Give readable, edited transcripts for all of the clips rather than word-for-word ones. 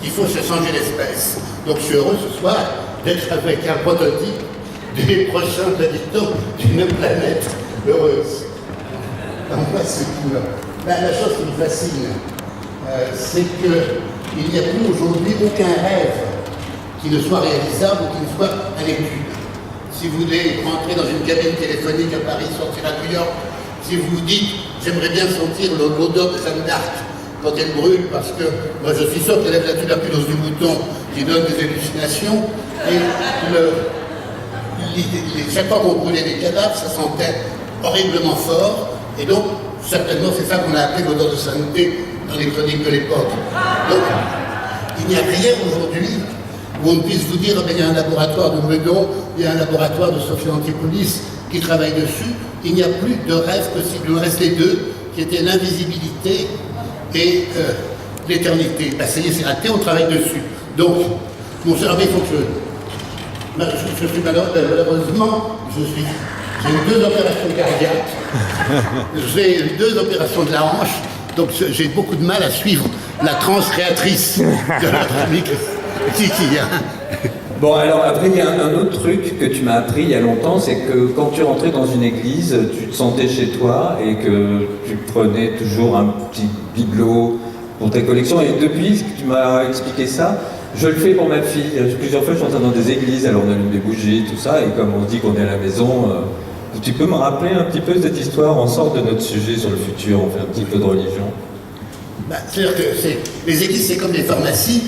il faut se changer d'espèce. Donc je suis heureux ce soir d'être avec un prototype des prochains habitants d'une planète heureuse. Moi, la chose qui me fascine, c'est qu'il n'y a plus aujourd'hui aucun rêve qui ne soit réalisable ou qui ne soit à l'étude. Si vous voulez rentrer dans une cabine téléphonique à Paris, sortir à New York, si vous vous dites « j'aimerais bien sentir l'odeur de Jeanne d'Arc quand elle brûle, parce que moi je suis sûr qu'elle est la tuberculose du mouton qui donne des hallucinations », et chaque fois qu'on brûlait des cadavres, ça sentait horriblement fort, et donc certainement c'est ça qu'on a appelé l'odeur de sainteté dans les chroniques de l'époque. Donc il n'y a rien aujourd'hui où on puisse vous dire il y a un laboratoire de Meudon, il y a un laboratoire de Sophie Antipolis qui travaille dessus. Il n'y a plus de rêve possible. Il nous reste les deux, qui étaient l'invisibilité et l'éternité. Ben, ça y est, c'est raté, on travaille dessus. Donc, mon cerveau, il faut que je suis malheureusement, j'ai eu 2 opérations cardiaques, j'ai eu 2 opérations de la hanche, donc j'ai beaucoup de mal à suivre la transe créatrice de notre ami Kiki. Bon, alors après, il y a un autre truc que tu m'as appris il y a longtemps, c'est que quand tu rentrais dans une église, tu te sentais chez toi et que tu prenais toujours un petit bibelot pour tes collections. Et depuis que tu m'as expliqué ça, je le fais pour ma fille. Plusieurs fois, je suis entré dans des églises, alors on allume des bougies, tout ça, et comme on dit qu'on est à la maison, tu peux me rappeler un petit peu cette histoire? On sort de notre sujet sur le futur, on fait un petit peu de religion. C'est-à-dire que les églises, c'est comme les pharmacies.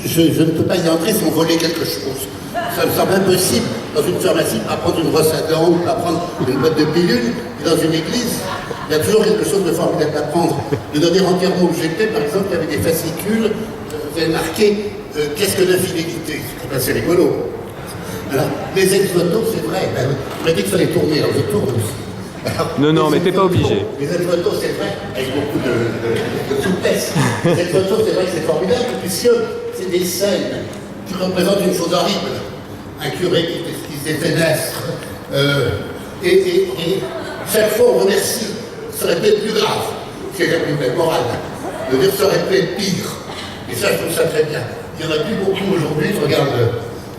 Je ne peux pas y entrer sans voler quelque chose. Ça me semble impossible dans une pharmacie à prendre une brosse à dents ou à prendre une boîte de pilules. Et dans une église, il y a toujours quelque chose de formidable à prendre. Le dernier enterrement où j'étais, par exemple, il y avait des fascicules, vous avez marqué qu'est-ce que l'infidélité? C'est rigolo. Alors, les ex-voto, c'est vrai. On m'a dit qu'il fallait tourner, alors je tourne aussi. Alors, non, mais t'es pas obligé. Les ex-voto, c'est vrai, avec beaucoup de souplesse. Les ex-voto, c'est vrai que c'est formidable, puisque c'est des scènes qui représentent une chose horrible. Un curé qui s'est fait naître. Et chaque fois, on remercie. Ça aurait pu être plus grave. C'est la plus belle morale. De dire que ça aurait pu être pire. Et ça, je trouve ça très bien. Il n'y en a plus beaucoup aujourd'hui, je regarde.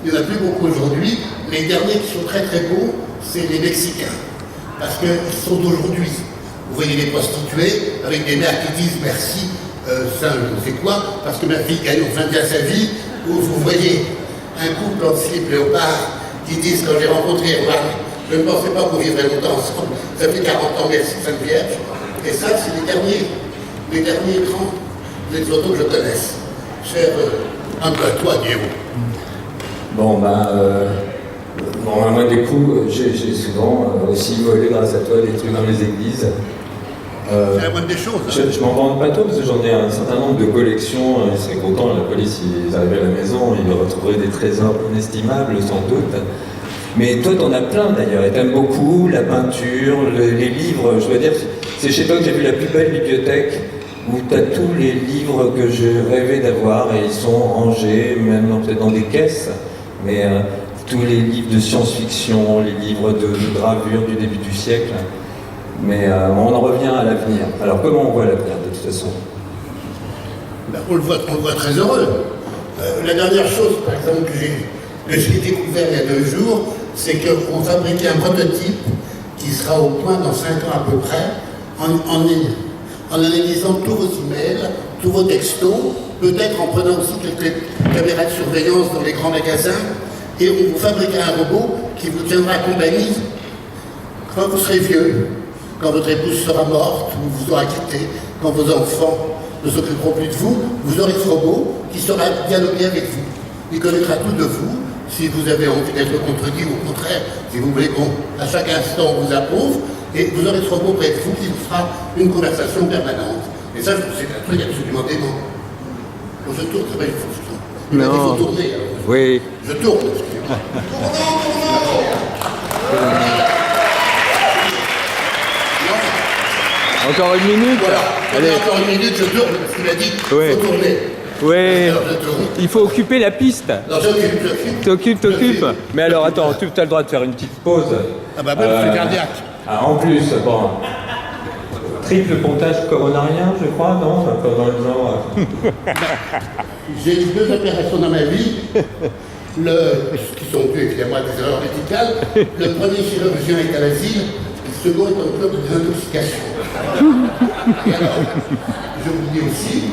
Il n'y en a plus beaucoup aujourd'hui. Les derniers qui sont très très beaux, c'est les Mexicains. Parce qu'ils sont d'aujourd'hui. Vous voyez les prostituées avec des mères qui disent merci, ça je ne sais quoi, parce que ma fille gagne enfin bien sa vie. Ou vous voyez un couple en slip léopard qui disent quand j'ai rencontré Erwan, je ne pensais pas qu'on vivrait longtemps ensemble. Ça fait 40 ans, merci Sainte Vierge. Et ça, c'est les derniers grands ex-voto que je connaisse. Cher un peu à toi, Diego. Bon, moi, du coup, j'ai souvent aussi volé, grâce à toi, des trucs dans les églises. C'est la moindre des choses. Hein. Je m'en vante pas trop, parce que j'en ai un certain nombre de collections. Ils seraient contents, la police, ils arrivaient à la maison, ils retrouveraient des trésors inestimables, sans doute. Mais toi, t'en as plein, d'ailleurs, et t'aimes beaucoup la peinture, les livres. Je veux dire, c'est chez toi que j'ai vu la plus belle bibliothèque, où t'as tous les livres que je rêvais d'avoir, et ils sont rangés, même peut-être dans des caisses, mais... tous les livres de science-fiction, les livres de gravure du début du siècle. Mais on en revient à l'avenir. Alors comment on voit l'avenir de toute façon? On le voit très heureux. La dernière chose, par exemple, que j'ai découvert il y a 2 jours, c'est qu'on fabriquait un prototype qui sera au point dans 5 ans à peu près, en analysant tous vos emails, tous vos textos, peut-être en prenant aussi quelques caméras de surveillance dans les grands magasins. Et on vous fabriquera un robot qui vous tiendra compagnie quand vous serez vieux, quand votre épouse sera morte ou vous aura quitté, quand vos enfants ne s'occuperont plus de vous, vous aurez ce robot qui saura dialoguer avec vous. Il connaîtra tout de vous, si vous avez envie d'être contredit ou au contraire, si vous voulez qu'à chaque instant on vous approuve, et vous aurez ce robot près de vous qui vous fera une conversation permanente. Et ça, c'est un truc absolument dément. Donc je tourne, c'est pas une fois. Il faut tourner. Oui. Je tourne. Encore une minute. Voilà. Allez. Encore une minute, je tourne, parce qu'il a dit Ouais. il faut tourner. Oui. Alors, je tourne. Il faut occuper la piste. Non, j'occupe. T'occupes. Mais alors attends, tu as le droit de faire une petite pause. Ah bah même, c'est cardiaque. Ah, en plus, bon. Triple pontage coronarien, je crois, non? Enfin, dans le genre. J'ai eu 2 opérations dans ma vie, qui sont dues évidemment à des erreurs médicales. Le premier chirurgien est à l'asile, le second est en club de désintoxication. Et alors, je vous dis aussi,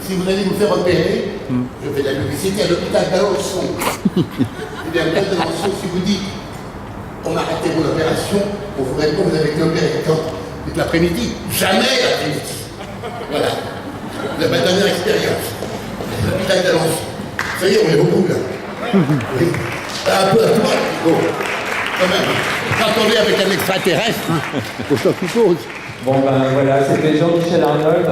si vous allez vous faire opérer, je fais de la publicité à l'hôpital d'Alençon. Eh bien, l'hôpital d'Alençon, si vous dites, on a raté mon opération, on vous répond, vous avez été opéré quand? C'est l'après-midi. Jamais l'après-midi. Voilà. C'est ma dernière expérience. L'hôpital d'Alençon. Ça y est, on est au bout, là. Oui. Un peu à toi, bon. Quand même. Quand on est avec un extraterrestre, on s'en suppose. Bon ben voilà, c'était Jean-Michel Arnold.